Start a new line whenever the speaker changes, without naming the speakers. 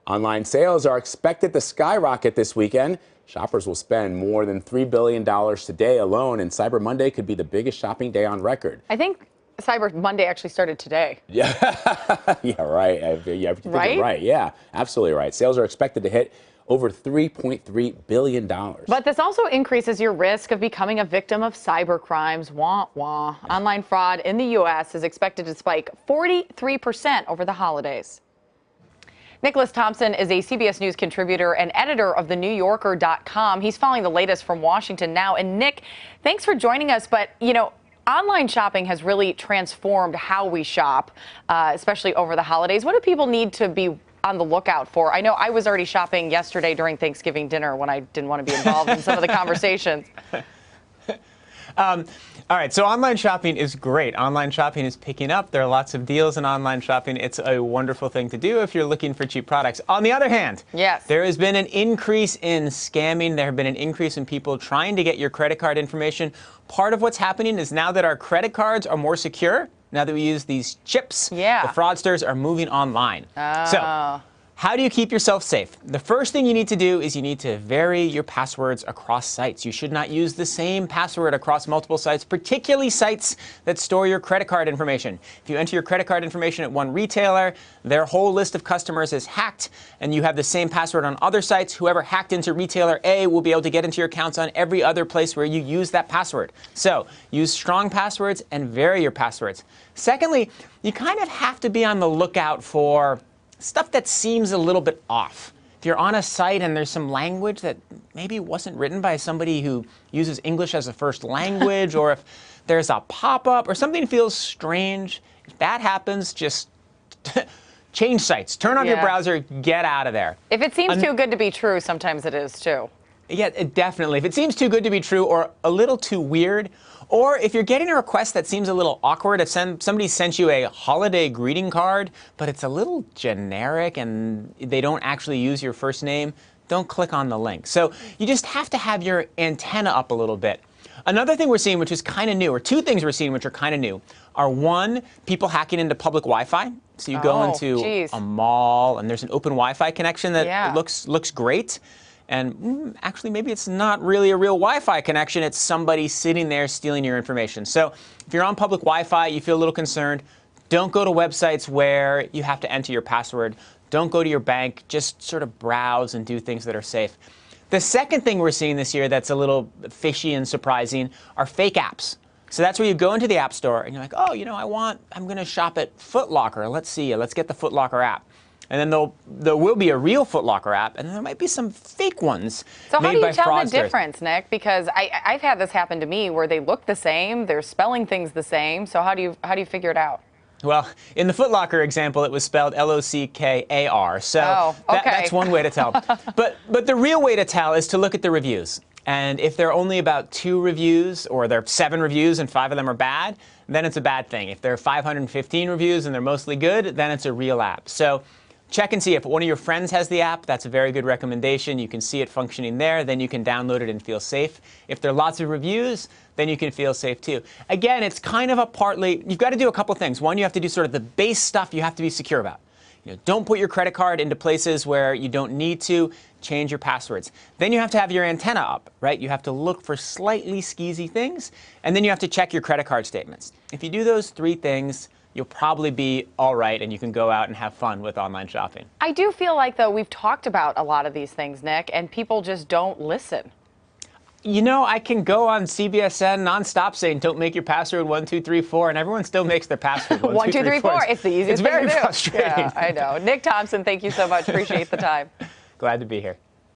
Online sales are expected to skyrocket this weekend. Shoppers will spend more than $3 billion today alone, and Cyber Monday could be the biggest shopping day on record.
I think Cyber Monday actually started today.
Yeah, yeah, right. Yeah,
right?
Right. Yeah, absolutely right. Sales are expected to hit over $3.3 billion.
But this also increases your risk of becoming a victim of cyber crimes. Wah, wah. Online fraud in the U.S. is expected to spike 43% over the holidays. Nick Thompson is a CBS News contributor and editor of TheNewYorker.com. He's following the latest from Washington now. And Nick, thanks for joining us. But, you know, online shopping has really transformed how we shop, especially over the holidays. What do people need to be on the lookout for? I know I was already shopping yesterday during Thanksgiving dinner when I didn't want to be involved in some of the conversations.
All right, so online shopping is great. Online shopping is picking up. There are lots of deals in online shopping. It's a wonderful thing to do if you're looking for cheap products. On the other hand,
yes,
there has been an increase in scamming. There have been an increase in people trying to get your credit card information. Part of what's happening is now that our credit cards are more secure, now that we use these chips, the fraudsters are moving online. So how do you keep yourself safe? The first thing you need to do is you need to vary your passwords across sites. You should not use the same password across multiple sites, particularly sites that store your credit card information. If you enter your credit card information at one retailer, their whole list of customers is hacked, and you have the same password on other sites, whoever hacked into retailer A will be able to get into your accounts on every other place where you use that password. So use strong passwords and vary your passwords. Secondly, you kind of have to be on the lookout for stuff that seems a little bit off. If you're on a site and there's some language that maybe wasn't written by somebody who uses English as a first language, or if there's a pop-up or something feels strange, if that happens, just change sites. Turn on your browser, get out of there.
If it seems too good to be true, sometimes it is too.
Yeah, definitely. If it seems too good to be true or a little too weird, or if you're getting a request that seems a little awkward, if somebody sent you a holiday greeting card, but it's a little generic and they don't actually use your first name, don't click on the link. So you just have to have your antenna up a little bit. Another thing we're seeing, which is kind of new, or two things we're seeing which are kind of new, are one, people hacking into public Wi-Fi. So you go into a mall and there's an open Wi-Fi connection that looks great. And actually, maybe it's not really a real Wi-Fi connection. It's somebody sitting there stealing your information. So if you're on public Wi-Fi, you feel a little concerned, don't go to websites where you have to enter your password. Don't go to your bank. Just sort of browse and do things that are safe. The second thing we're seeing this year that's a little fishy and surprising are fake apps. So that's where you go into the App Store and you're like, oh, you know, I'm going to shop at Foot Locker. Let's see. Let's get the Foot Locker app. And then there will be a real Foot Locker app, and there might be some fake ones
so
made by fraudsters. So how do you tell
the difference, Nick? Because I've had this happen to me where they look the same, they're spelling things the same. So how do you figure it out? Well,
in the Foot Locker example, it was spelled L-O-C-K-A-R. So that's one way to tell. But the real way to tell is to look at the reviews. And if there are only about 2 reviews, or there are 7 reviews and 5 of them are bad, then it's a bad thing. If there are 515 reviews and they're mostly good, then it's a real app. So check and see if one of your friends has the app. That's a very good recommendation. You can see it functioning there. Then you can download it and feel safe. If there are lots of reviews, then you can feel safe too. Again, it's kind of you've got to do a couple things. One, you have to do sort of the base stuff you have to be secure about. You know, don't put your credit card into places where you don't need to. Change your passwords. Then you have to have your antenna up, right? You have to look for slightly skeezy things. And then you have to check your credit card statements. If you do those 3 things, you'll probably be all right, and you can go out and have fun with online shopping.
I do feel like, though, we've talked about a lot of these things, Nick, and people just don't listen.
You know, I can go on CBSN nonstop saying, don't make your password 1, 2, 3, 4, and everyone still makes their password 1, 2, 3, 4.
It's the easiest
thing to do.
It's very
frustrating.
Yeah, I know. Nick Thompson, thank you so much. Appreciate the time.
Glad to be here.